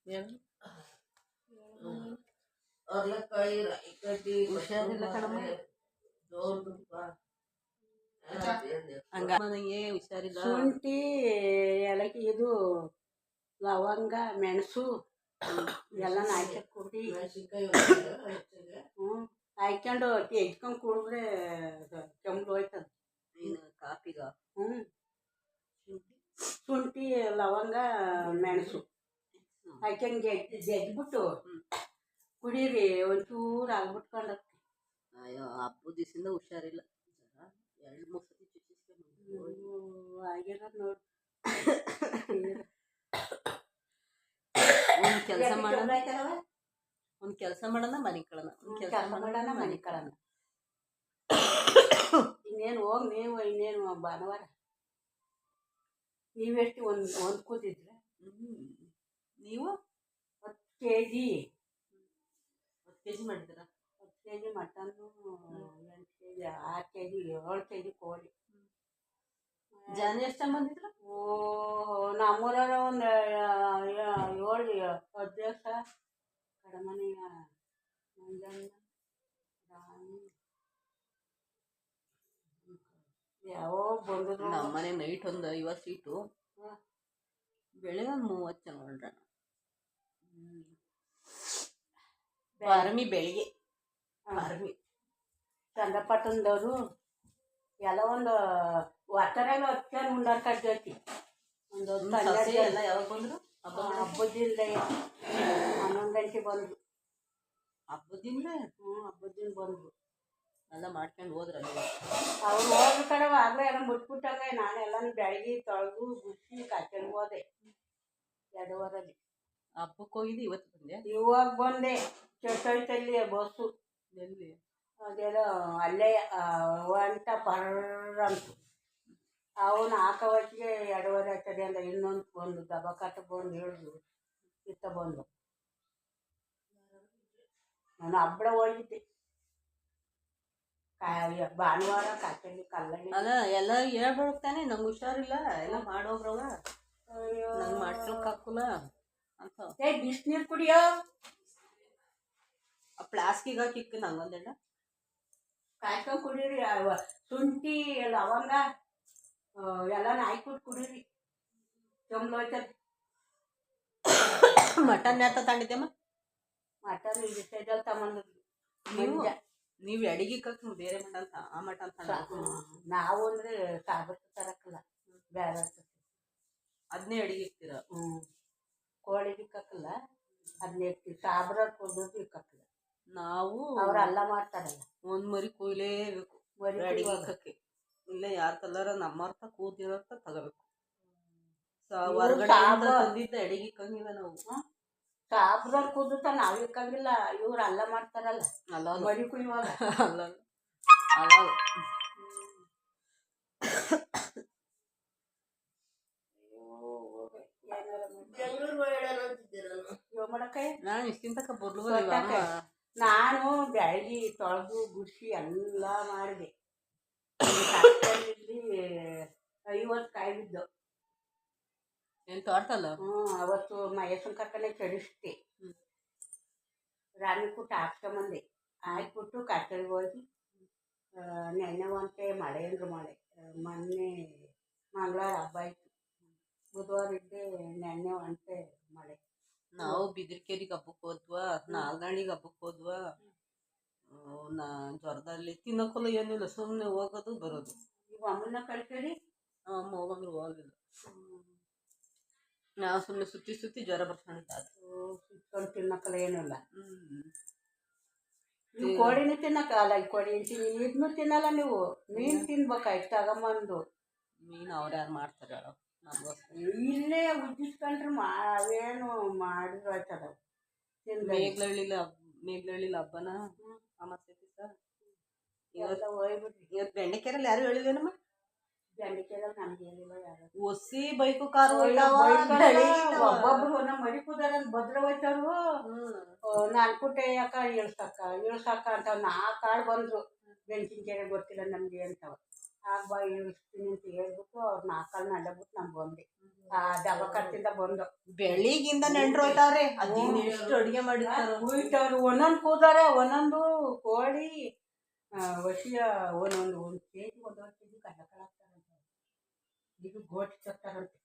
ಹೇಳು. ಹುಷಾರಿಲ್ಲ ಕಣಮ್ಮ. ಹಂಗ ನನಗೆ ಹುಷಾರಿಲ್ಲ. ಶುಂಠಿ ಏಲಕ್ಕಿ ಇದು ಲವಂಗ ಮೆಣಸು ಎಲ್ಲ ಹಾಕಿ ಕುಡಿ. ಹಾಕ್ಕೊಂಡು ಎಜ್ಕೊಂಡು ಕುಡಿದ್ರೆ ಕೆಮ್ಮು ಹೋಯ್ತದ. ಕಾಪಿಗ ಶುಂಠಿ ಲವಂಗ ಮೆಣಸು ಹಾಕ್ಯಂಡು ಜಜ್ಬಿಟ್ಟು ಕುಡೀರಿ, ಒಂಚೂರು ಆಗ್ಬಿಟ್ಕೊಂಡು. ಅಯ್ಯೋ ಹಬ್ಬದ ದಿವಸದಿಂದ ಹುಷಾರಿಲ್ಲ. 2-3 ಸತಿ ಆಗಿರೋದು ನೋಡಿ. ಒಂದು ಕೆಲಸ ಮಾಡೋಣ ಮನೆ ಕಳೋಣ, ಮನೆ ಕಳೋಣ. ಇನ್ನೇನು ಹೋಗಿ ನೀವು, ಇನ್ನೇನು ಭಾನುವಾರ ನೀವೆಷ್ಟು ಒಂದು ಕೂತಿದ್ರೆ ನೀವು 10 kg 10 kg ಮಾಡಿದ್ದೀರಾ? 10 kg mutton, 8 kg 6 kg 7 kg ಕೋಳಿ. ಜನ ಎಷ್ಟು ಬಂದಿದ್ರು? ನಮ್ಮೂರಾಗ ಒಂದು 7 ಅಧ್ಯಕ್ಷ ಕಡಮನೆಯ ಮಂಜಣ್ಣ ರಾಣಿ ಯಾವ ಬಂದ್ರು. ನಮ್ಮನೆ ನೈಟ್ ಒಂದು 50 ಸೀಟು, ಬೆಳಗ್ಗೆ ಒಂದು 30 ಜನ ಹೊಂಡ್ರ. ಆರ್ಮಿ ಬೆಳಿಗ್ಗೆ ಆರ್ಮಿ ಚಂದ್ರಪಟ್ಟಣದವರು ಎಲ್ಲ ಒಂದು ಒತ್ತರಾಗ 10 ಜನ ಉಂಡಾರ ಕಟ್ಟಿ. ಒಂದು ಎಲ್ಲ ಯಾವಾಗ ಬಂದರು? ಹಬ್ಬದಿಂದ 11 ಗಂಟೆ ಬಂದರು. ಹಬ್ಬದಿಂದ? ಹಬ್ಬದಿಂದ ಬಂದರು. ಎಲ್ಲ ಮಾಡ್ಕೊಂಡು ಹೋದ್ರಲ್ಲ ಅವ್ರು ಹೋದ್ರ ಕಡೆ ಆಗಲೇ ಎಲ್ಲ ಮುಟ್ಬಿಟ್ಟಾಗ ನಾನು ಎಲ್ಲನೂ ಬೆಳಗ್ಗೆ ತೊಳೆದು ಗುಡ್ಸಿ ಕಾಯ್ಕೊಂಡು ಹೋದೆ 2 ವಾರಲ್ಲಿ. ಹಬ್ಬಕ್ಕೆ ಹೋಗಿದ್ದು ಇವತ್ತು ಬಂದೆ? ಇವಾಗ ಬಂದೆ. ಕೆಟ್ಟೋಯ್ತಲ್ಲಿ ಬಸ್ಸು. ಎಲ್ಲಿ? ಅದೆಲ್ಲ ಅಲ್ಲೇ ಒಂಟ ಪರ್ರಂತು. ಅವನು ಹಾಕೋವತ್ತಿಗೆ 2 ಆಯ್ತದೆ ಅಂದ. ಇನ್ನೊಂದು ಬಂದು ದಬಾಕಟ್ಟು ಬಂದು ಹೇಳಿದ್ರು ಇತ್ತ ಬಂದು. ನಾನು ಹಬ್ಬಳ ಹೋಗಿದ್ದೆ ಭಾನುವಾರ ಕಾಚಲ್ಲಿ ಕಲ್ಲಳ್ಳಿ. ಅಲ್ಲ ಎಲ್ಲ ಹೇಳ್ಬಿಡ್ತಾನೆ ನಂಗೆ ಹುಷಾರಿಲ್ಲ, ಎಲ್ಲ ಮಾಡೋಗ್ರವ ನಂಗೆ ಮಾಡ್ಕೊಳಕ್ ಹಾಕಲ್ಲ ಅಂತ. ಬಿಸಿನೀರು ಕುಡಿಯೋ. ಆ ಪ್ಲಾಸ್ಟಿಕ್ ಹಾಕಿಕ್ಕ ನಂಗೊಂದೆಲ್ಲ ಕಾಯ್ಕೊಂಡು ಕುಡೀರಿ. ಶುಂಠಿ ಲವಂಗ ಎಲ್ಲ ಹಾಕ್ಬಿಟ್ಟು ಕುಡೀರಿ, ಕೆಮ್ಮು ಹೋಯ್ತದೆ. ಮಟನ್ ಯಾತ ತಂಡಿದ್ದಮ್ಮ? ಮಟನ್ ಬಿಸೈದಲ್ಲಿ ತಗೊಂಡಿದ್ವಿ. ನೀವು ಅಡಿಗೆ ಕಲ್ತು ಬೇರೆ ಮಟನ್ ಆ ಮಟನ್ ನಾವು ಅಂದರೆ ಸಾಬತ್ತು ತರಕಲ್ಲ, ಬೇರೆ ಅದನ್ನೇ ಅಡಿಗೆ ಇಕ್ತೀರ? ಕೋಳಿ ಇಕ್ಕಲ್ಲ, ಅದನ್ನೇ ಇಕ್ತೀವಿ. ಸಾಬ್ರ ಕೊಡೋದು ಇಕ್ಕಲ್ಲ. ನಾವು ಅವ್ರು ಅಲ್ಲ ಮಾಡ್ತಾರಲ್ಲ, ಒಂದು ಮರಿ ಕೊಯ್ಲೇಬೇಕು ಅಡಿಗೆ ಇಕ್ಕಕ್ಕೆ. ಇಲ್ಲ ಯಾರ ಕಲ್ಲರ ನಮ್ಮರ್ಥ ಕೂದಿರೋರ್ಥ ತಗೋಬೇಕು. ಹೊರಗಡೆ ತಂದಿದ್ದ ಅಡಿಗೆ ಇಕ್ಕಂಗಿಲ್ಲ ನಾವು. ಸಾಬ್ರವ್ರು ಕುದುತ್ತ ನಾವು ಇಕ್ಕಂಗಿಲ್ಲ, ಇವ್ರು ಅಲ್ಲ ಮಾಡ್ತಾರಲ್ಲ ಅಲ್ಲ ಮರಿ ಕುಯ್ಯುವಾಗ. ಅಲ್ಲ ಅಲ್ಲ ನಾನು ಇಷ್ಟಿಂತ ನಾನು ಬೆಳಗ್ಗೆ ತೊಳೆದು ಗುಡಿಸಿ ಎಲ್ಲ ಮಾಡಿದೆ. 50 ಕಾಯಿ ಬಿದ್ದು. ಏನು ತೋಟಲ್ಲ? ಅವತ್ತು ಮಹೇಶನ್ ಕರ್ಕನೆ ಚಡಿಸ್ತೆ. ರಾಣಿ ಕುಟ್ಟ ಹಾಕ್ಸ್ಕೊಂಬಂದೆ. ಹಾಕ್ಬಿಟ್ಟು ಕಟ್ಟೆಗೆ ಹೋಗಿ ನೆನ್ನೆ ಒಂತೆ ಮಳೆ ಅಂದ್ರೆ ಮಳೆ. ಮೊನ್ನೆ ಮಂಗಳವಾರ ಹಬ್ಬ ಆಯಿತು, ಬುಧವಾರ ಇದ್ದೆ, ನೆನ್ನೆ ಒಂತೆ ಮಳೆ. ನಾವು ಬಿದಿರ್ಕೆರೆಗೆ ಹಬ್ಬಕ್ಕೆ ಹೋದ್ವಾ, ನಾಲ್ಗಣಿಗೆ ಹಬ್ಬಕ್ಕೆ ಹೋದ್ವಾ. ಜ್ವರದಲ್ಲಿ ತಿನ್ನೋಕ್ಕಲ್ಲ ಏನಿಲ್ಲ, ಸುಮ್ಮನೆ ಹೋಗೋದು ಬರೋದು. ನೀವು ಅಮ್ಮನ ಕಳ್ಕೊಳ್ಳಿ. ಅಮ್ಮ ಹೋಗಂದ್ರೆ ಹೋಗಲಿಲ್ಲ. ನಾವು ಸುಮ್ಮನೆ ಸುತ್ತಿ ಜ್ವರ ಬರ್ಕೊಂಡಿದ್ದ. ಸುತ್ಕೊಂಡು ತಿನ್ನಕ್ಕಲ್ಲ ಏನಿಲ್ಲ. ನೀವು ಕೋಳಿನೂ ತಿನ್ನಕ್ಕಲ್ಲ. ಈ ಕೋಳಿ ಇದನ್ನು ತಿನ್ನಲ್ಲ ನೀವು. ಮೀನು ತಿನ್ಬೇಕಾಯ್ತು ತಗೊಂಬಂದು. ಮೀನು ಅವ್ರು ಯಾರು ಮಾಡ್ತಾರೆ ಹೇಳೋ? ಇಲ್ಲೇ ಉಜ್ಜಿಸ್ಕೊಂಡ್ರೆ ಅವೇನು ಮಾಡಿದ್ರು ಆಯ್ತದ. ಮೇಘಲಹಳ್ಳಿಲಿ ಹಬ್ಬನ ಅಮಾಸೆ ದಿವಸ ಇವತ್ತು ಹೋಗ್ಬಿಟ್ರಿ. ಇವತ್ತು ಬೆಂಡೆಕೆರೆಯಲ್ಲಿ ಯಾರು ಹೇಳಿಲ್ವೇನಮ್ಮ? ಬೆಂಡೆಕೆರೆಯಲ್ಲಿ ನಮ್ಗೆ ಹೇಳಿಲ್ಲ ಯಾರು. ಒಸಿ ಬೈಕು ಕಾರು ಒಬ್ಬೊಬ್ರು ನಮ್ಮ ಮರಿ ಕೂದಾರ ಭದ್ರ ಹೋಯ್ತಾರು. ನಾನು ಕುಟ್ಟೆ ಯಾಕ ಇಳ್ಸಕ್ಕ ಅಂತ 4 ಆಳು ಬಂದ್ರು. ಬೆಂಚಿನಕೆರೆ ಗೊತ್ತಿಲ್ಲ ನಮ್ಗೆ ಅಂತವ. ಆಗ ಬಾ ಇಳಿಸ್ತೀನಿ ಅಂತ ಹೇಳ್ಬಿಟ್ಟು ಅವ್ರು 4 ಆಳನ್ನ ಅಡ್ಡಬಿಟ್ಟು ನಮ್ಗೆ ಬಂದೆ. ಡಬ್ಬ ಕಟ್ಟಿಂದ ಬಂದು ಬೆಳಿಗಿಂದ ನೆಂಟ್ರು ಹೋಯ್ತಾವ್ರೆ. ಅದೇನು ಎಷ್ಟು ಅಡುಗೆ ಮಾಡಿರ್ತಾರೋ. ಹೋಯ್ತವ್ರು ಒಂದೊಂದು ಕೂತಾರೆ, ಒಂದೊಂದು ಕೋಳಿ ವಸಿಯ ಒಂದೊಂದು ಒಂದು ಕೆಜಿ ಒಂದೊಂದು ಕೆಜಿ ಕಳ್ಳಕಳಾಗ್ತಾರಂತೆ. ಇದು ಗೋಟ್ ತರ್ತಾರಂತೆ.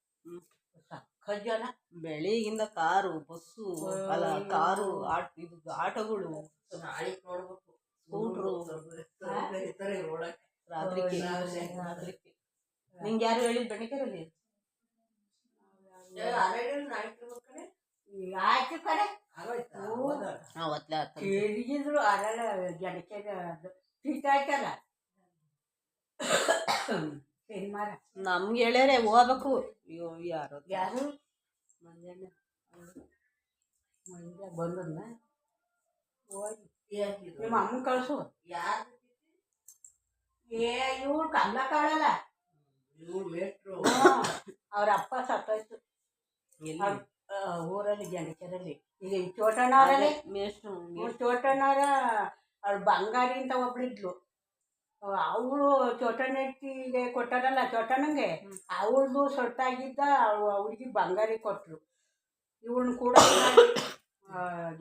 ಸಕ್ಕ ಜನ ಬೆಳಿಗಿಂದ ಕಾರು ಬಸ್ಸು ಅಲ್ಲ ಕಾರು ಇದು ಆಟೋಗಳು ಸ್ಕೂಟ್ರು ರಾತ್ರಿ ನಿಂಗೆ ಯಾರು ಹೇಳಿದ್ ಬೆಣಿಕೆರಲ್ಲಿ ಆಯ್ತು ಕಡೆ ಅವತ್ಲೆ ಕೇಳಿದ್ರು ಅಲ್ಲ ಜನಕ್ಕೆ ತಿಂತಾಯ್ತಲ್ಲ ಸಿನಿಮಾರ ನಮ್ಗೆ ಹೇಳ್ಯಾರೆ ಹೋಗ್ಬೇಕು. ಅಯ್ಯೋ ಯಾರು ಯಾರು ಮಂಜಣ್ಣ ಬಂದನ್ನ ಹೋಗಿ ನಿಮ್ಮ ಅಮ್ಮ ಕಳ್ಸು. ಏ ಇವ್ರು ಕಲ್ಲ ಕಾಳಲ್ಲ, ಅವ್ರ ಅಪ್ಪ ಸತ್ತೋಯ್ತು ಊರಲ್ಲಿ ಜಂಡಿಕೆರಲ್ಲಿ. ಈಗ ಈ ಚೋಟಣ್ಣವರಲ್ಲಿ ಚೋಟಣ್ಣವರ ಅವ್ರ ಬಂಗಾರಿ ಅಂತ ಒಬ್ಳಿದ್ಲು. ಅವಳು ಚೋಟಣ್ಣಗೆ ಕೊಟ್ಟಾರಲ್ಲ ಚೋಟಣ್ಣಂಗೆ, ಅವಳದು ಸೊಟ್ಟಾಗಿದ್ದ ಹುಡುಗಿ ಬಂಗಾರಿ ಕೊಟ್ಟರು. ಇವಳನ್ನ ಕೂಡ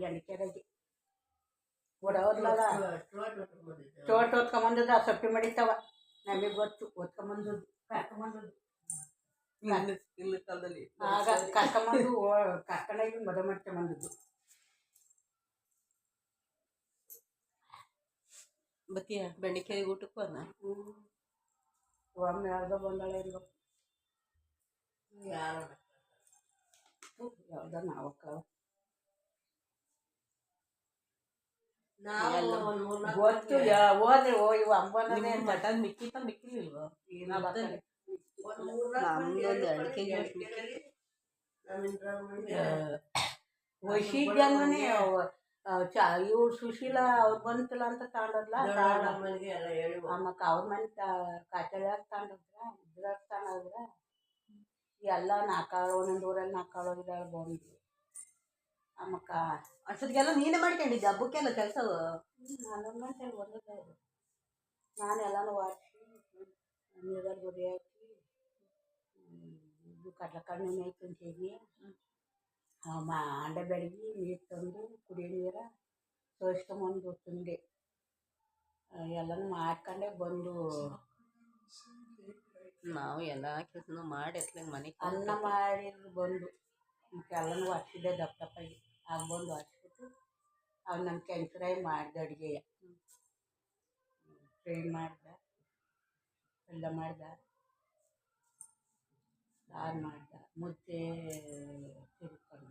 ಜಂಡಿಕೆರಾಗಿ ಓಡೋದ್ಲಲ್ಲ ಚೋಟ ಹೊತ್ಕೊಂಬಂದದ ಸೊಪ್ಪಿ ಮಾಡಿತಾವ. ನಮಗೆ ಗೊತ್ತು ಹೊತ್ಕೊಂಬಂದದ್ದು ಕರ್ಕೊಂಬಂದದ್ದು. ಆಗ ಕರ್ಕೊಂಬಂದು ಕರ್ಕೊಂಡೋಗಿ ಮದುವೆ ಮಾಡ್ಕೊಂಬಂದದ್ದು. ಬತ್ತೀಯ ಬೆಂಡೆಕಾಯಿ ಊಟಕ್ಕೂ ಅನ್ನ ಒಮ್ಮೆ ಯಾವ್ದೋ ಬಂದಾಳೆ ಇಲ್ವ ಯಾವ್ದ ನಾವಕ್ಕ ಗೊತ್ತು ಹೋದ್ರೆ ಇವು ಅಂಬನೇ ಮಟನ್ ಮಿಕ್ಕಿಲ್ವ ನಮ್ದೊಂದು 2 kg ವೈಶಿದ್ಯಂಗನೇ ಇವ್ರು ಸುಶೀಲಾ ಅವ್ರು ಬಂತಲ್ಲ ಅಂತ ತಗೊಂಡದ್ಲ. ಆಮಕ್ಕ ಅವ್ರ ಮನೆ ಕಾಚಳ್ಯಾಗ ತಗೊಂಡದ್ರ ಇದ್ರಾಗ ತಗೊಂಡ್ರ ಎಲ್ಲ ನಾಲ್ಕಾಳು ಒಂದೊಂದು ಊರಲ್ಲಿ ನಾಲ್ಕಾಳು ಹೋಗಿದ್ದಾಳೆ ಬಂದು. ಆಮಕ್ಕ ಅಷ್ಟೊತ್ತಿಗೆಲ್ಲ ನೀನೇ ಮಾಡ್ಕೊಂಡಿದ್ದೆ ಹಬ್ಬಕ್ಕೆಲ್ಲ ಕೆಲಸ. 11 ಗಂಟೆಗೆ ಬಂದಿದ್ದೆ. ನಾನು ಎಲ್ಲನೂ ವಾರಿಸಿ ನೀರಲ್ಲಿ ಗುಡಿ ಹಾಕಿ ಇದು ಕಡ್ಲೆಕಾಳು ನೆನೆ ಹಾಕಿ ಅಂಡೆ ಬೆಳಗ್ಗೆ ನೀರು ತಂದು ಕುಡಿಯೋ ನೀರು ಸೋಸ್ಕೊಂಬಂದು ತಿಂದೆ. ಎಲ್ಲನೂ ಮಾಡ್ಕೊಂಡೆ ಬಂದು ನಾವು ಎಲ್ಲ ಕೆಲಸನೂ ಮಾಡಿ ಮನೆ ಅನ್ನ ಮಾಡಿದ್ರು ಬಂದು ಮತ್ತು ಎಲ್ಲನೂ ಒರೆಸಿದೆ ದಪ್ಪಗೆ ಆಗ ಬಂದು ಒರೆಸ್ಬಿಟ್ಟು ಅವ್ನು ನನ್ನ ಕೆಂಚರಾಯಿ ಮಾಡಿದೆ ಅಡುಗೆ ಫ್ರೈ ಮಾಡ್ದೆ, ಎಲ್ಲ ಮಾಡ್ದೆ, ಸಾರು ಮಾಡ್ದೆ, ಮುದ್ದೆ ತಿರ್ಕೊಂಡು